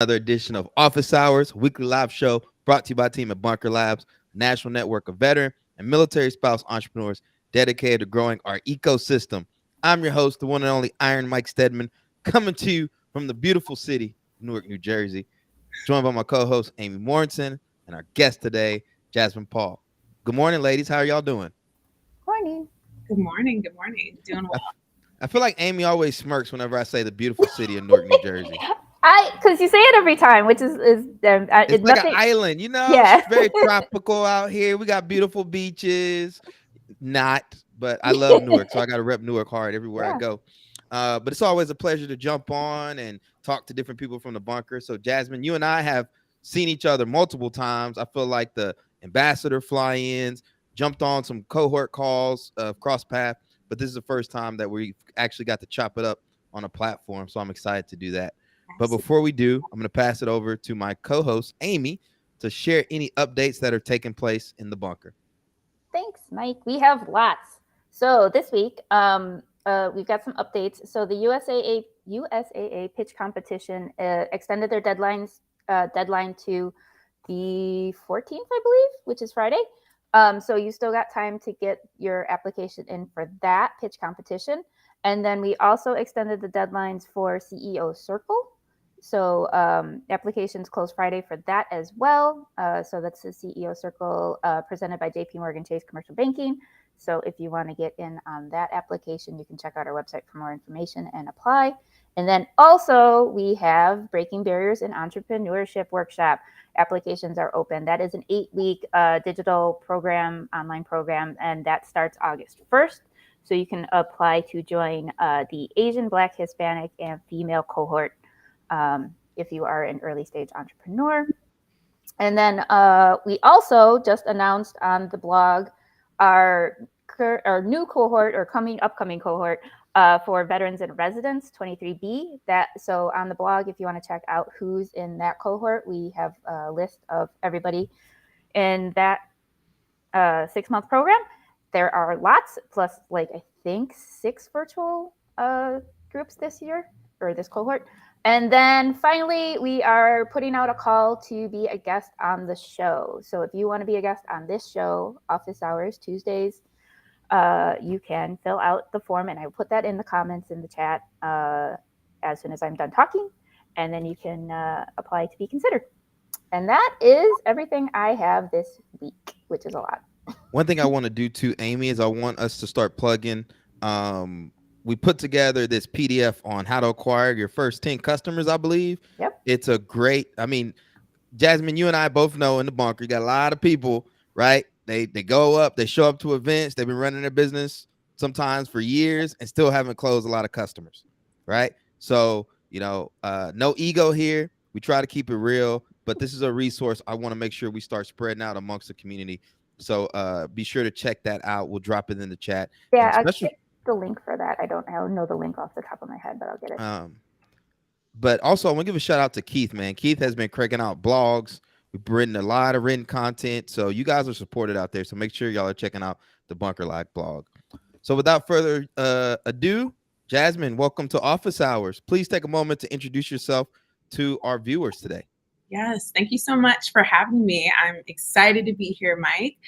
Another edition of Office Hours, weekly live show brought to you by Team at Bunker Labs, a national network of veteran and military spouse entrepreneurs dedicated to growing our ecosystem. I'm your host, the one and only Iron Mike Steadman, coming to you from the beautiful city of Newark, New Jersey, joined by my co-host Amy Morrison and our guest today, Jasmine Paul. Good morning, ladies. How are y'all doing? Morning. Good morning. Good morning. Doing I, well. I feel like Amy always smirks whenever I say the beautiful city of Newark, New Jersey. Because you say it every time, which It's like an nothing. island, it's Yeah. very tropical out here. We got beautiful beaches. Not, but I love Newark, so I got to rep Newark hard everywhere I Yeah. go. But it's always a pleasure to jump on and talk to different people from the bunker. So, Jasmine, you and I have seen each other multiple times. I feel like the ambassador fly-ins, jumped on some cohort calls, cross path, but this is the first time that we actually got to chop it up on a platform. So I'm excited to do that. But Absolutely. before we do, I'm going to pass it over to my co-host Amy to share any updates that are taking place in the bunker. Thanks, Mike. We have lots. So this week, we've got some updates. So the USAA pitch competition extended their deadline to the 14th, I believe, which is Friday. So you still got time to get your application in for that pitch competition. And then we also extended the deadlines for CEO Circle. So applications close Friday for that as well. So that's the CEO Circle presented by JP Morgan Chase Commercial Banking. So if you want to get in on that application, you can check out our website for more information and apply. And then also we have Breaking Barriers in Entrepreneurship Workshop. Applications are open. That is an 8-week digital program, online program, and that starts August 1st. So you can apply to join the Asian, Black, Hispanic, and female cohort if you are an early stage entrepreneur. And then we also just announced on the blog our new cohort or upcoming cohort for veterans and residents 23B. So on the blog, if you want to check out who's in that cohort, we have a list of everybody in that 6-month program. There are lots, plus like I think 6 virtual groups this year or this cohort. And then finally, we are putting out a call to be a guest on the show. So if you want to be a guest on this show, Office Hours, Tuesdays, you can fill out the form, and I will put that in the comments in the chat as soon as I'm done talking. And then you can apply to be considered. And that is everything I have this week, which is a lot. One thing I want to do too, Amy, is I want us to start plugging. We put together this PDF on how to acquire your first 10 customers, I believe. Yep. It's a great, Jasmine, you and I both know in the bunker, you got a lot of people, right? They go up, they show up to events, they've been running their business sometimes for years and still haven't closed a lot of customers, right? So, no ego here. We try to keep it real, but this is a resource I want to make sure we start spreading out amongst the community. So be sure to check that out. We'll drop it in the chat. Yeah, And I'll special, get the link for that. I don't know the link off the top of my head, but I'll get it. But also I want to give a shout out to Keith, man. Keith has been cranking out blogs. We've written a lot of written content. So you guys are supported out there. So make sure y'all are checking out the Bunker Life blog. So without further ado, Jasmine, welcome to Office Hours. Please take a moment to introduce yourself to our viewers today. Yes, thank you so much for having me. I'm excited to be here, Mike.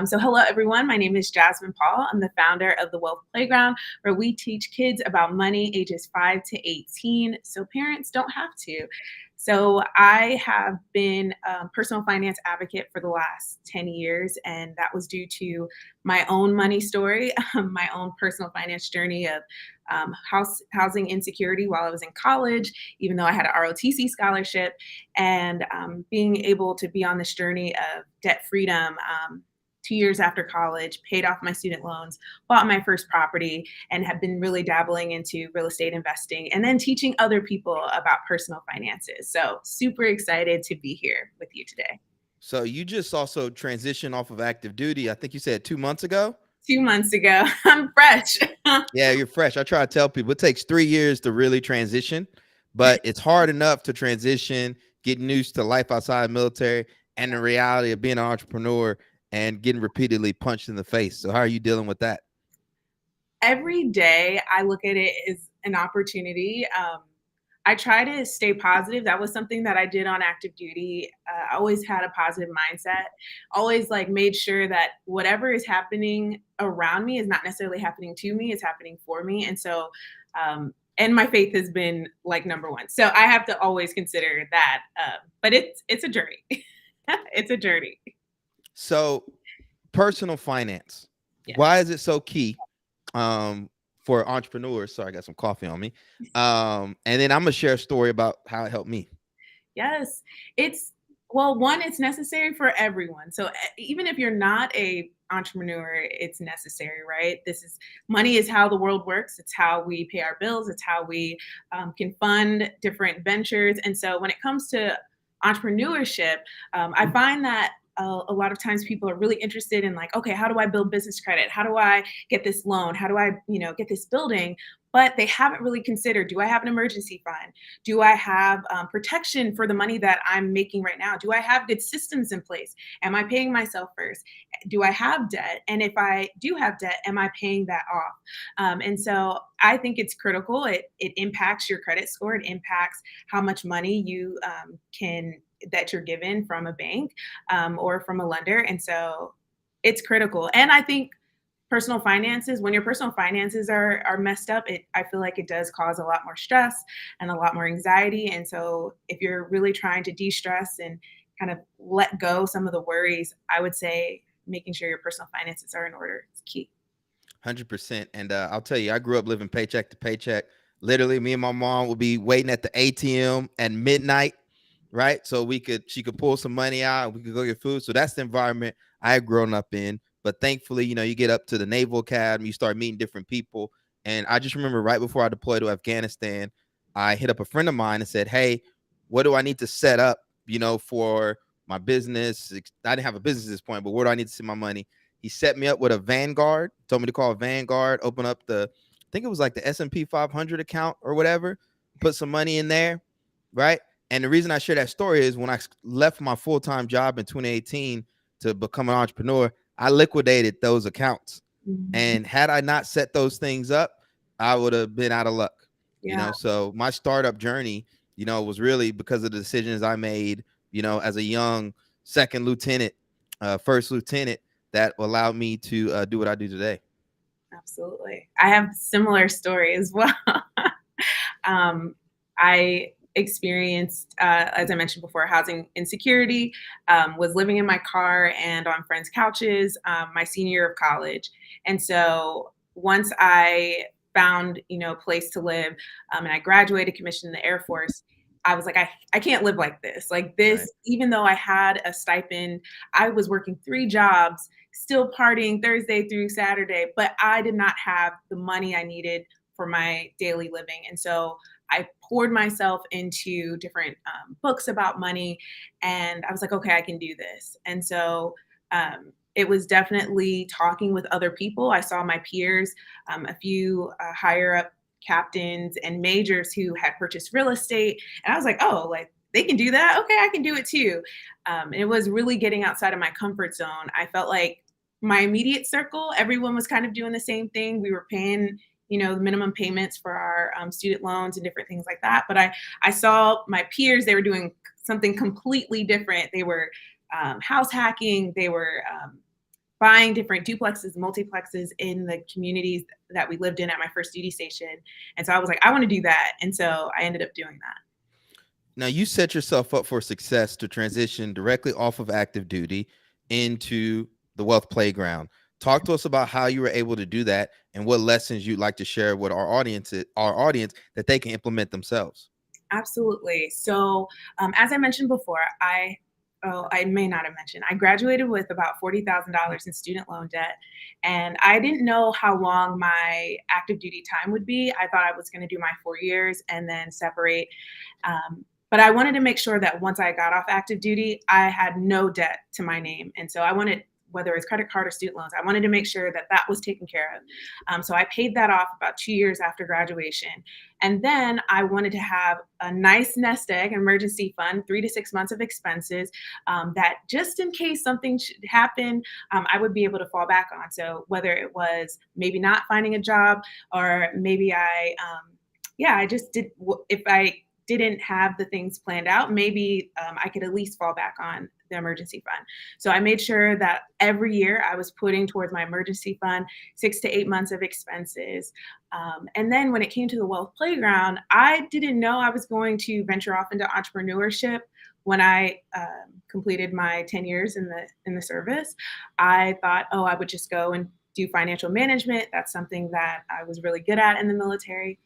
So hello, everyone. My name is Jasmine Paul. I'm the founder of the Wealth Playground, where we teach kids about money ages 5 to 18, so parents don't have to. So I have been a personal finance advocate for the last 10 years, and that was due to my own money story, my own personal finance journey of housing insecurity while I was in college, even though I had a ROTC scholarship, and being able to be on this journey of debt freedom. 2 years after college, paid off my student loans, bought my first property, and have been really dabbling into real estate investing and then teaching other people about personal finances. So super excited to be here with you today. So you just also transitioned off of active duty. I think you said 2 months ago. 2 months ago. I'm fresh. Yeah, you're fresh. I try to tell people it takes 3 years to really transition, but it's hard enough to transition, getting used to life outside the military and the reality of being an entrepreneur and getting repeatedly punched in the face. So how are you dealing with that? Every day I look at it as an opportunity. I try to stay positive. That was something that I did on active duty. I always had a positive mindset, always like made sure that whatever is happening around me is not necessarily happening to me, it's happening for me. And so, and my faith has been like number one. So I have to always consider that. But it's a journey. It's a journey. So personal finance, Yeah. why is it so key for entrepreneurs? Sorry, I got some coffee on me. And then I'm gonna share a story about how it helped me. Yes, it's well, one, it's necessary for everyone. So even if you're not a entrepreneur, it's necessary, right? This is money is how the world works. It's how we pay our bills. It's how we can fund different ventures. And so when it comes to entrepreneurship, I find that a lot of times people are really interested in like, okay, how do I build business credit? How do I get this loan? How do I, get this building? But they haven't really considered, do I have an emergency fund? Do I have protection for the money that I'm making right now? Do I have good systems in place? Am I paying myself first? Do I have debt? And if I do have debt, am I paying that off? And so I think it's critical. It impacts your credit score. It impacts how much money you that you're given from a bank or from a lender. And so it's critical. And I think personal finances, when your personal finances are messed up, I feel like it does cause a lot more stress and a lot more anxiety. And so if you're really trying to de-stress and kind of let go some of the worries, I would say making sure your personal finances are in order is key. 100%. And I'll tell you, I grew up living paycheck to paycheck. Literally, me and my mom would be waiting at the ATM at midnight, right? So she could pull some money out and we could go get food. So that's the environment I had grown up in. But thankfully, you get up to the Naval Academy, you start meeting different people. And I just remember right before I deployed to Afghanistan, I hit up a friend of mine and said, hey, what do I need to set up, for my business? I didn't have a business at this point, but where do I need to send my money? He set me up with a Vanguard, told me to call Vanguard, open up I think it was like the S&P 500 account or whatever, put some money in there, right? And the reason I share that story is when I left my full-time job in 2018 to become an entrepreneur, I liquidated those accounts. Mm-hmm. And had I not set those things up, I would have been out of luck. Yeah. So my startup journey, was really because of the decisions I made, as a young second lieutenant, first lieutenant, that allowed me to do what I do today. Absolutely. I have a similar story as well. I experienced, as I mentioned before, housing insecurity, was living in my car and on friends' couches my senior year of college. And so once I found, a place to live and I graduated, commissioned in the Air Force, I was like, I can't live like this. Like this, Right. Even though I had a stipend, I was working 3 jobs, still partying Thursday through Saturday, but I did not have the money I needed for my daily living. And so I poured myself into different books about money, and I was like, okay, I can do this. And so it was definitely talking with other people. I saw my peers, a few higher up captains and majors who had purchased real estate, and I was like, oh, like they can do that. Okay, I can do it too. It was really getting outside of my comfort zone. I felt like my immediate circle, everyone was kind of doing the same thing. We were paying, the minimum payments for our student loans and different things like that. But I saw my peers, they were doing something completely different. They were house hacking. They were buying different duplexes, multiplexes in the communities that we lived in at my first duty station. And so I was like, I want to do that. And so I ended up doing that. Now you set yourself up for success to transition directly off of active duty into the Wealth Playground. Talk to us about how you were able to do that and what lessons you'd like to share with our audience that they can implement themselves. Absolutely. So as I mentioned before, I may not have mentioned, I graduated with about $40,000 in student loan debt. And I didn't know how long my active duty time would be. I thought I was going to do my 4 years and then separate. But I wanted to make sure that once I got off active duty, I had no debt to my name. And so I wanted, whether it's credit card or student loans, I wanted to make sure that that was taken care of. So I paid that off about 2 years after graduation. And then I wanted to have a nice nest egg, an emergency fund, 3 to 6 months of expenses that just in case something should happen, I would be able to fall back on. So whether it was maybe not finding a job or maybe I just did, if I didn't have the things planned out, maybe I could at least fall back on the emergency fund. So I made sure that every year I was putting towards my emergency fund 6 to 8 months of expenses. And then when it came to the Wealth Playground, I didn't know I was going to venture off into entrepreneurship. When I completed my 10 years in the service, I thought, oh, I would just go and do financial management. That's something that I was really good at in the military.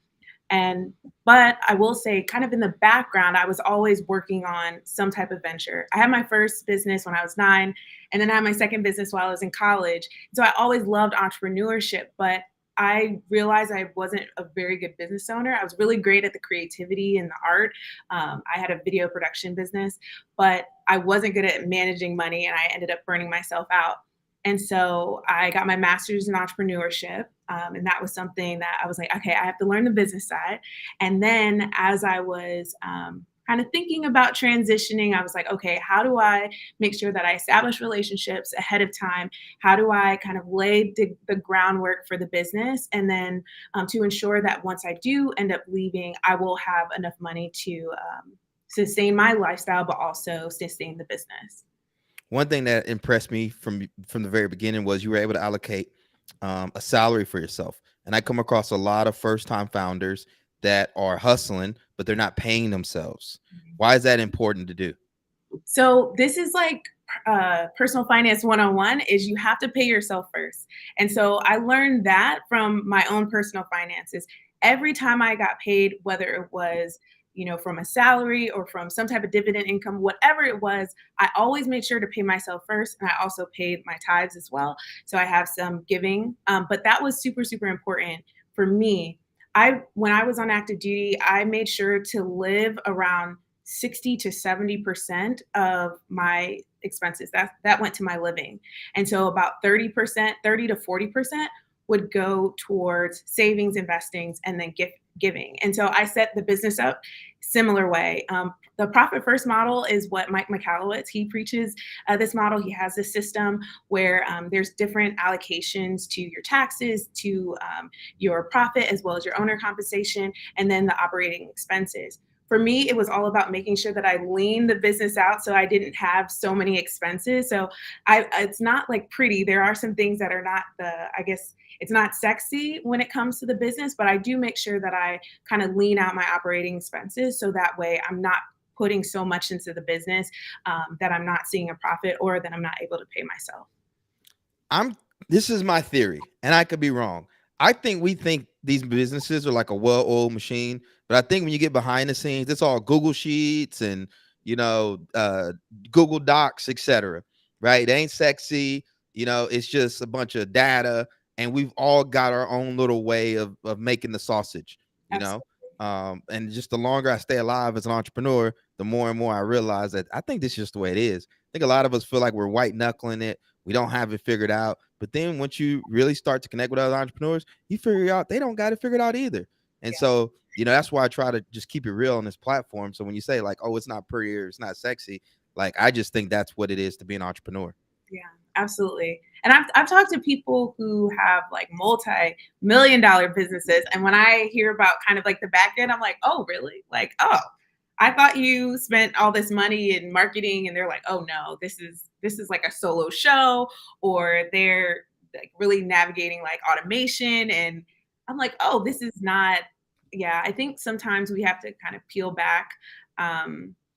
But I will say, kind of in the background, I was always working on some type of venture. I had my first business when I was 9, and then I had my second business while I was in college. So I always loved entrepreneurship, but I realized I wasn't a very good business owner. I was really great at the creativity and the art. I had a video production business, but I wasn't good at managing money, and I ended up burning myself out. And so I got my master's in entrepreneurship. And that was something that I was like, okay, I have to learn the business side. And then as I was kind of thinking about transitioning, I was like, okay, how do I make sure that I establish relationships ahead of time? How do I kind of lay the groundwork for the business? And then to ensure that once I do end up leaving, I will have enough money to sustain my lifestyle, but also sustain the business. One thing that impressed me from the very beginning was you were able to allocate a salary for yourself. And I come across a lot of first time founders that are hustling, but they're not paying themselves. Why is that important to do? So this is like personal finance 101 is you have to pay yourself first. And so I learned that from my own personal finances. Every time I got paid, whether it was from a salary or from some type of dividend income, whatever it was, I always made sure to pay myself first. And I also paid my tithes as well. So I have some giving. But that was super, super important for me. When I was on active duty, I made sure to live around 60 to 70% of my expenses. That went to my living. And so about 30%, 30 to 40% would go towards savings, investings, and then giving. And so I set the business up similar way. The profit first model is what Mike McAllowitz, he preaches this model. He has this system where there's different allocations to your taxes, to your profit, as well as your owner compensation, and then the operating expenses. For me, it was all about making sure that I leaned the business out so I didn't have so many expenses. So it's not like pretty. There are some things that are not it's not sexy when it comes to the business, but I do make sure that I kind of lean out my operating expenses so that way I'm not putting so much into the business that I'm not seeing a profit or that I'm not able to pay myself. This is my theory, and I could be wrong. I think we think these businesses are like a well-oiled machine, but I think when you get behind the scenes, it's all Google Sheets and Google Docs, etc. Right? It ain't sexy. It's just a bunch of data, and we've all got our own little way of making the sausage. And just the longer I stay alive as an entrepreneur, the more and more I realize that I think this is just the way it is. I think a lot of us feel like we're white knuckling it. We don't have it figured out. But then once you really start to connect with other entrepreneurs, you figure out they don't got it figured out either. And so, that's why I try to just keep it real on this platform. So when you say like, oh, it's not pretty or it's not sexy, like, I just think that's what it is to be an entrepreneur. Yeah, absolutely. And I've talked to people who have like multi-million-dollar businesses. And when I hear about kind of like the back end, I'm like, oh, really? Like, oh, I thought you spent all this money in marketing. And they're like, oh no, this is like a solo show, or they're like really navigating like automation. And I'm like, oh, this is not, I think sometimes we have to kind of peel back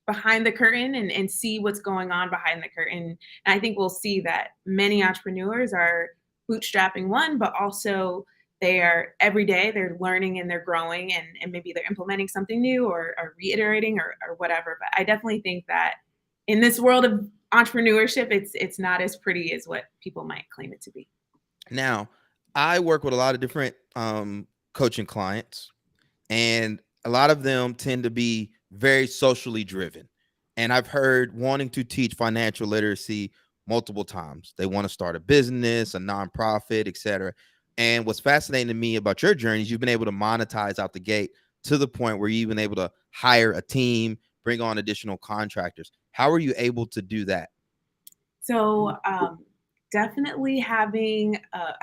behind the curtain and see what's going on behind the curtain. And I think we'll see that many entrepreneurs are bootstrapping one, but also they are every day they're learning and they're growing and maybe they're implementing something new or reiterating or whatever. But I definitely think that in this world of entrepreneurship, it's not as pretty as what people might claim it to be. Now, I work with a lot of different coaching clients, and a lot of them tend to be very socially driven. And I've heard wanting to teach financial literacy multiple times. They want to start a business, a nonprofit, etc. And what's fascinating to me about your journey is you've been able to monetize out the gate to the point where you've been able to hire a team, bring on additional contractors. How are you able to do that? So definitely having, I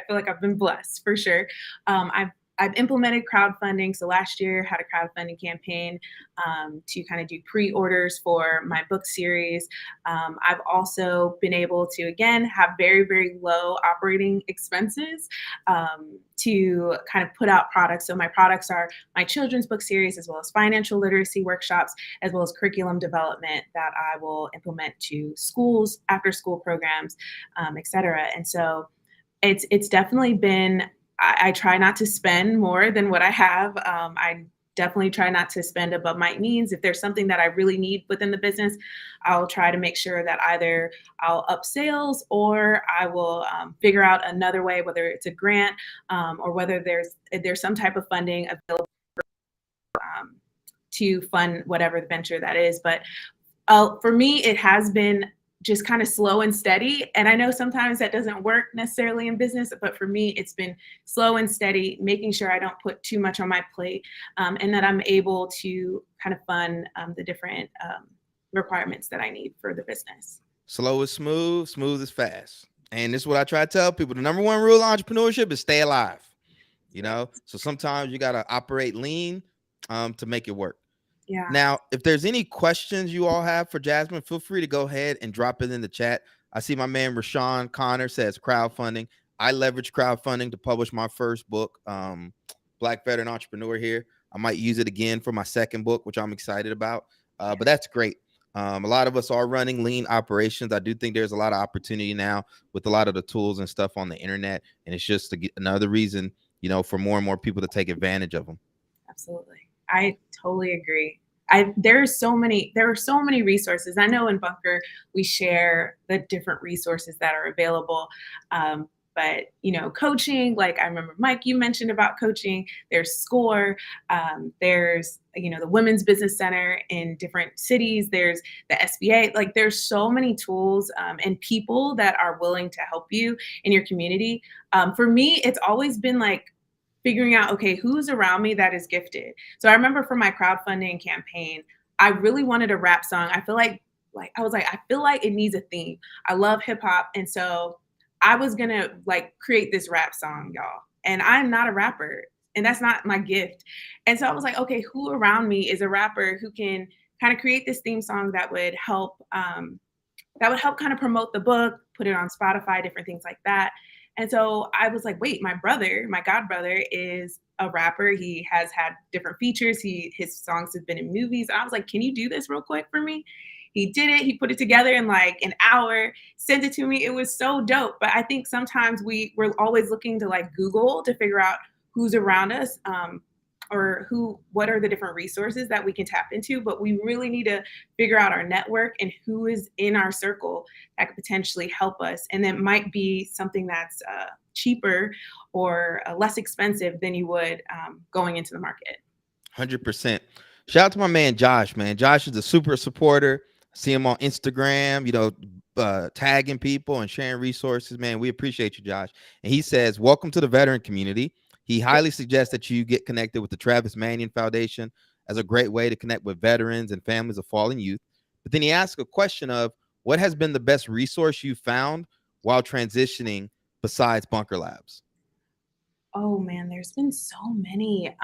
feel like I've been blessed for sure. I've implemented crowdfunding. So last year had a crowdfunding campaign to kind of do pre-orders for my book series. I've also been able to, again, have very, very low operating expenses to kind of put out products. So my products are my children's book series, as well as financial literacy workshops, as well as curriculum development that I will implement to schools, after school programs, et cetera. And so it's definitely been, I try not to spend more than what I have. I definitely try not to spend above my means. If there's something that I really need within the business, I'll try to make sure that either I'll up sales or I will figure out another way, whether it's a grant or whether there's some type of funding available to fund whatever the venture that is. But for me, it has been just kind of slow and steady. And I know sometimes that doesn't work necessarily in business, but for me, it's been slow and steady, making sure I don't put too much on my plate and that I'm able to kind of fund the different requirements that I need for the business. Slow is smooth, smooth is fast. And this is what I try to tell people. The number one rule of entrepreneurship is stay alive. You know, so sometimes you got to operate lean to make it work. Yeah. Now, if there's any questions you all have for Jasmine, feel free to go ahead and drop it in the chat. I see my man Rashawn Connor says crowdfunding. I leverage crowdfunding to publish my first book, Black Veteran Entrepreneur here. I might use it again for my second book, which I'm excited about. But that's great. A lot of us are running lean operations. I do think there's a lot of opportunity now with a lot of the tools and stuff on the internet. And it's just another reason, you know, for more and more people to take advantage of them. Absolutely. I totally agree. There are so many resources. I know in Bunker we share the different resources that are available. But you know, coaching, like I remember Mike, you mentioned about coaching. There's SCORE. There's the Women's Business Center in different cities. There's the SBA. Like there's so many tools and people that are willing to help you in your community. For me, it's always been like figuring out, okay, who's around me that is gifted. So I remember for my crowdfunding campaign, I really wanted a rap song. I feel like I feel like it needs a theme. I love hip hop. And so I was going to create this rap song, y'all. And I'm not a rapper and that's not my gift. And so I was like, okay, who around me is a rapper who can kind of create this theme song that would help kind of promote the book, put it on Spotify, different things like that. And so I was like, wait, my god brother is a rapper. He has had different features. His songs have been in movies. And I was like, can you do this real quick for me? He did it. He put it together in like an hour, sent it to me. It was so dope. But I think sometimes we're always looking to like Google to figure out who's around us or what are the different resources that we can tap into. But we really need to figure out our network and who is in our circle that could potentially help us. And that might be something that's cheaper or less expensive than you would going into the market. 100%. Shout out to my man Josh, man. Josh is a super supporter. See him on Instagram, tagging people and sharing resources, man. We appreciate you, Josh. And he says, welcome to the veteran community. He highly suggests that you get connected with the Travis Manion Foundation as a great way to connect with veterans and families of fallen youth. But then he asks a question of what has been the best resource you found while transitioning besides Bunker Labs? Oh man, there's been so many.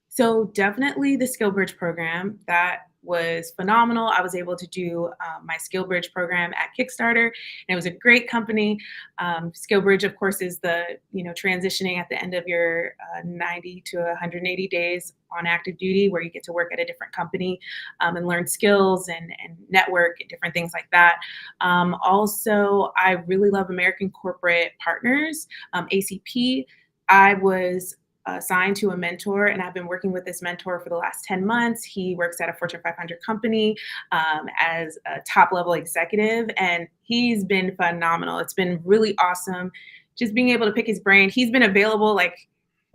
So definitely the SkillBridge program, that was phenomenal. I was able to do my SkillBridge program at Kickstarter, and it was a great company. SkillBridge, of course, is the transitioning at the end of your 90 to 180 days on active duty, where you get to work at a different company and learn skills and network and different things like that. Also, I really love American Corporate Partners, ACP. I was assigned to a mentor, and I've been working with this mentor for the last 10 months. He works at a Fortune 500 company as a top level executive, and he's been phenomenal. It's been really awesome just being able to pick his brain. He's been available, like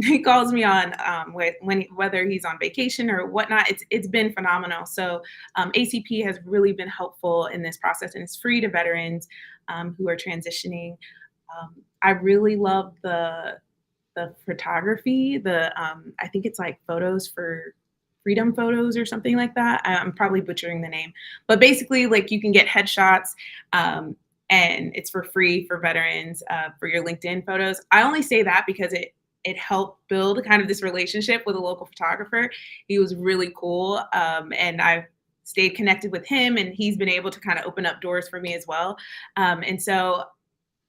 he calls me on whether he's on vacation or whatnot. It's been phenomenal. So ACP has really been helpful in this process, and it's free to veterans who are transitioning. I really love the photography, I think it's like Photos for Freedom Photos or something like that. I'm probably butchering the name, but basically like you can get headshots and it's for free for veterans for your LinkedIn photos. I only say that because it helped build kind of this relationship with a local photographer. He was really cool. And I've stayed connected with him, and he's been able to kind of open up doors for me as well. And so,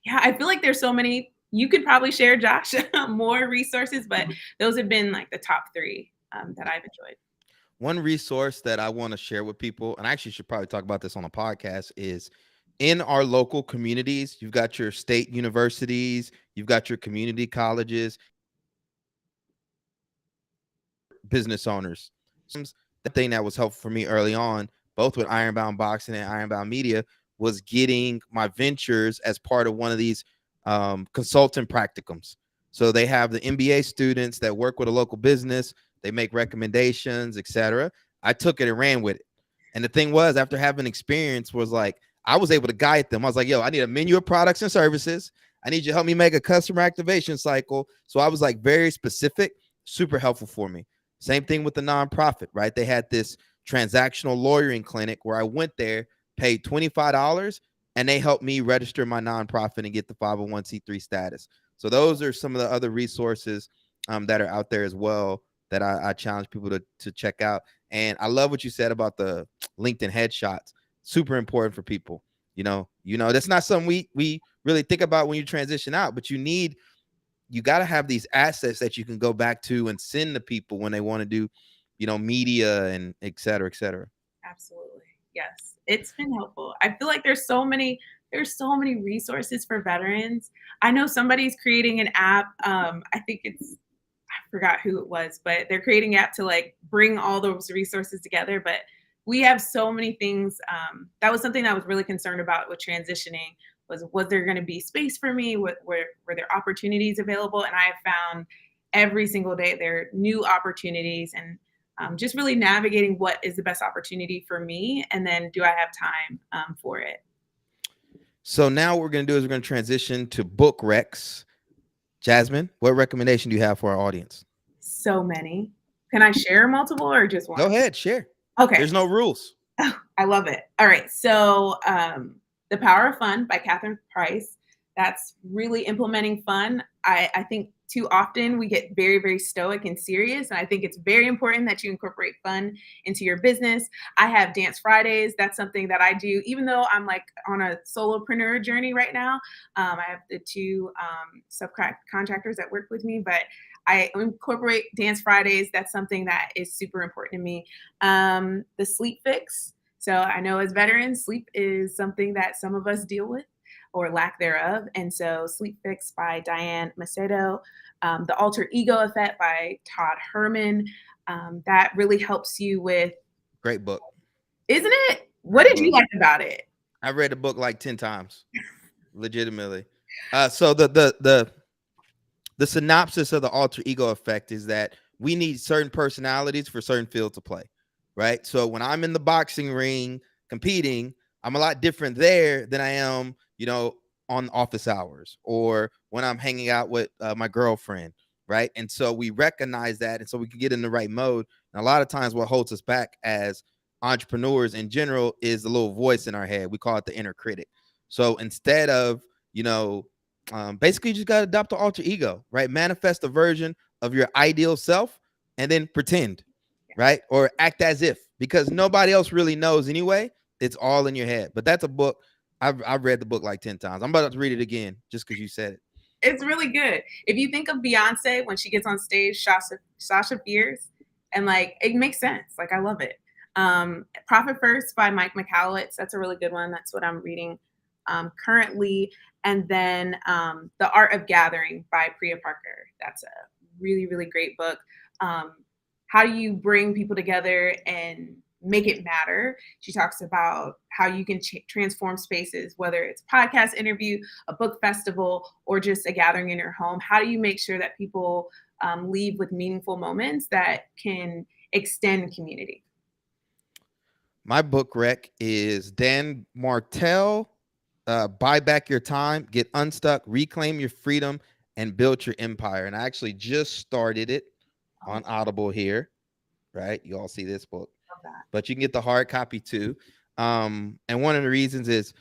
yeah, I feel like there's so many. You could probably share, Josh, more resources, but those have been like the top three that I've enjoyed. One resource that I want to share with people, and I actually should probably talk about this on a podcast, is in our local communities. You've got your state universities, you've got your community colleges, business owners. The thing that was helpful for me early on, both with Ironbound Boxing and Ironbound Media, was getting my ventures as part of one of these consultant practicums. So they have the MBA students that work with a local business. They make recommendations, etc. I took it and ran with it. And the thing was, after having experience, was like, I was able to guide them. I was like, yo, I need a menu of products and services. I need you to help me make a customer activation cycle. So I was like very specific, super helpful for me. Same thing with the nonprofit, right? They had this transactional lawyering clinic where I went there, paid $25, and they helped me register my nonprofit and get the 501c3 status. So those are some of the other resources that are out there as well that I challenge people to check out. And I love what you said about the LinkedIn headshots. Super important for people. You know, that's not something we really think about when you transition out, but you got to have these assets that you can go back to and send to people when they want to do, media and et cetera, et cetera. Absolutely. Yes. It's been helpful. I feel like there's so many resources for veterans. I know somebody's creating an app. I think I forgot who it was, but they're creating an app to like bring all those resources together. But we have so many things. That was something I was really concerned about with transitioning. Was there going to be space for me? Were there opportunities available? And I have found every single day there are new opportunities, and just really navigating what is the best opportunity for me, and then do I have time for it? So now what we're going to do is we're going to transition to book recs. Jasmine, what recommendation do you have for our audience? So many. Can I share multiple or just one? Go ahead, share. Okay. There's no rules. Oh, I love it. All right. So The Power of Fun by Catherine Price. That's really implementing fun. I think too often we get very, very stoic and serious. And I think it's very important that you incorporate fun into your business. I have Dance Fridays. That's something that I do, even though I'm like on a solopreneur journey right now. I have the two subcontractors that work with me, but I incorporate Dance Fridays. That's something that is super important to me. The Sleep Fix. So I know as veterans, sleep is something that some of us deal with or lack thereof. And so Sleep Fix by Diane Macedo, The Alter Ego Effect by Todd Herman. That really helps you with. Great book. Isn't it? What did you like about it? I read the book like 10 times, legitimately. So the synopsis of The Alter Ego Effect is that we need certain personalities for certain fields to play, right? So when I'm in the boxing ring competing, I'm a lot different there than I am, on office hours or when I'm hanging out with my girlfriend, right? And so we recognize that, and so we can get in the right mode. And a lot of times what holds us back as entrepreneurs in general is the little voice in our head. We call it the inner critic. So instead of, basically you just got to adopt the alter ego, right? Manifest a version of your ideal self and then pretend, right? Or act as if, because nobody else really knows anyway. It's all in your head. But that's a book. I've read the book like 10 times. I'm about to read it again just because you said it. It's really good. If you think of Beyonce when she gets on stage, Sasha Fierce, and like it makes sense. Like I love it. Profit First by Mike Michalowicz. That's a really good one. That's what I'm reading currently. And then The Art of Gathering by Priya Parker. That's a really, really great book. How do you bring people together and make it matter? She talks about how you can transform spaces, whether it's a podcast interview, a book festival, or just a gathering in your home. How do you make sure that people leave with meaningful moments that can extend community? My book rec is Dan Martell, Buy Back Your Time, Get Unstuck, Reclaim Your Freedom, and Build Your Empire. And I actually just started it on Audible here, right? You all see this book, but you can get the hard copy too. And one of the reasons is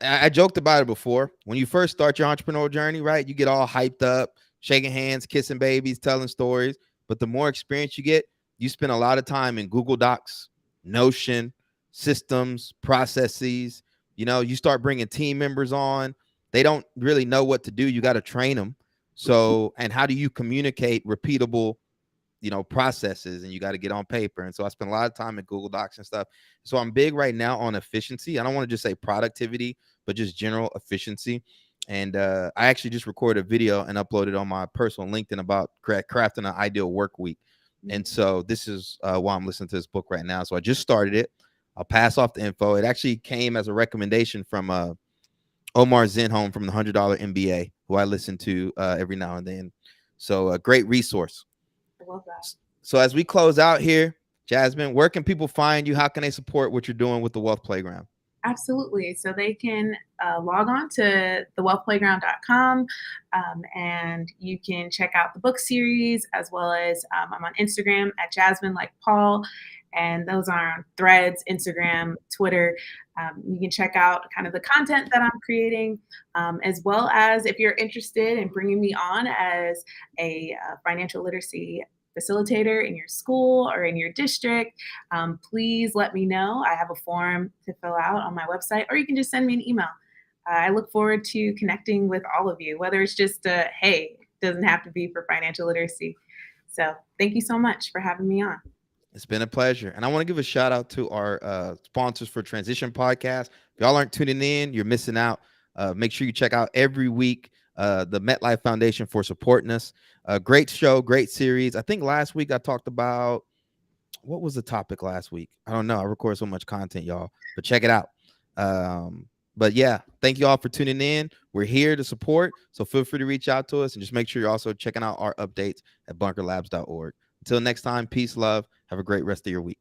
I joked about it before. When you first start your entrepreneurial journey, right? You get all hyped up, shaking hands, kissing babies, telling stories. But the more experience you get, you spend a lot of time in Google Docs, Notion, systems, processes. You start bringing team members on. They don't really know what to do. You got to train them. So, and how do you communicate repeatable processes, and you got to get on paper. And so I spend a lot of time in Google Docs and stuff. So I'm big right now on efficiency. I don't want to just say productivity, but just general efficiency. And I actually just recorded a video and uploaded on my personal LinkedIn about crafting an ideal work week. And so this is why I'm listening to this book right now. So I just started it. I'll pass off the info. It actually came as a recommendation from Omar Zenhom from the $100 MBA, who I listen to every now and then. So a great resource. I love that. So as we close out here, Jasmine, where can people find you? How can they support what you're doing with the Wealth Playground? Absolutely. So they can log on to thewealthplayground.com and you can check out the book series, as well as I'm on Instagram at Jasmine like Paul. And those are on Threads, Instagram, Twitter. You can check out kind of the content that I'm creating, as well as if you're interested in bringing me on as a financial literacy facilitator in your school or in your district, please let me know. I have a form to fill out on my website, or you can just send me an email. I look forward to connecting with all of you, whether it's just hey, it doesn't have to be for financial literacy. So thank you so much for having me on. It's been a pleasure. And I want to give a shout out to our sponsors for Transition Podcast. If y'all aren't tuning in, you're missing out. Make sure you check out every week the MetLife Foundation for supporting us. Great show, great series. I think last week I talked about, what was the topic last week? I don't know. I record so much content, y'all, but check it out. But yeah, thank you all for tuning in. We're here to support. So feel free to reach out to us, and just make sure you're also checking out our updates at bunkerlabs.org. Until next time, peace, love. Have a great rest of your week.